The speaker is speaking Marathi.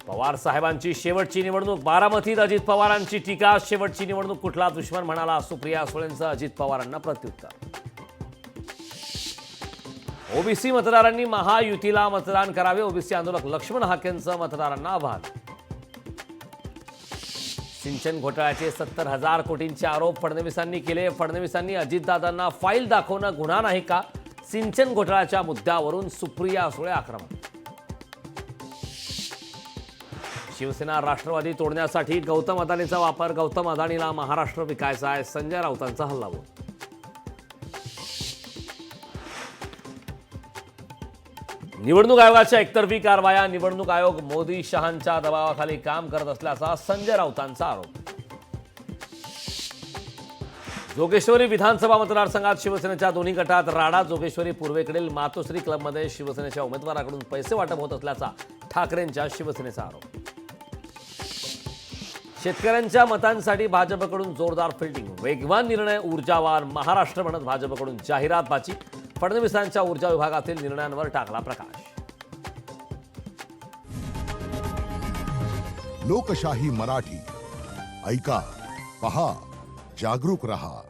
पवार साहेबांची शेवटची निवडणूक, बारामतीत अजित पवारांची टीका, शेवटची निवडणूक कुठला दुश्मन म्हणाला सुप्रिया सुळेंचं अजित पवारांना प्रत्युत्तर. ओबीसी मतदारांनी महायुतीला मतदान करावे, ओबीसी आंदोलक लक्ष्मण हाकेंचं मतदारांना आवाहन. सिंचन घोटाळ्याचे 70,000 कोटींचे आरोप फडणवीसांनी केले. फडणवीसांनी अजितदादांना फाईल दाखवणं गुन्हा नाही का? सिंचन घोटाळ्याच्या मुद्द्यावरून सुप्रिया सुळे आक्रमक. शिवसेना राष्ट्रवादी तोडण्यासाठी गौतम अदानीचा वापर, गौतम अदानीला महाराष्ट्र विकायचा आहे, संजय राऊतांचा हल्लाबोल. निवडणूक आयोगाच्या एकतर्फी कारवाया, निवडणूक आयोग मोदी शहांच्या दबावाखाली काम करत असल्याचा संजय राऊतांचा आरोप. जोगेश्वरी विधानसभा मतदारसंघात शिवसेनेच्या दोन्ही गटात राडा, जोगेश्वरी पूर्वेकडील मातोश्री क्लबमध्ये शिवसेनेच्या उमेदवाराकडून पैसे वाटप होत असल्याचा ठाकरेंच्या शिवसेनेचा आरोप. शेतकऱ्यांच्या मतांसाठी भाजपकडून जोरदार फिल्डिंग, वेगवान निर्णय, ऊर्जावान महाराष्ट्र म्हणत भाजपकडून जाहिरातबाजी, फडणवीसांच्या ऊर्जा विभागातील निर्णयांवर टाकला प्रकाश. लोकशाही मराठी ऐका, पहा, जागरूक रहा.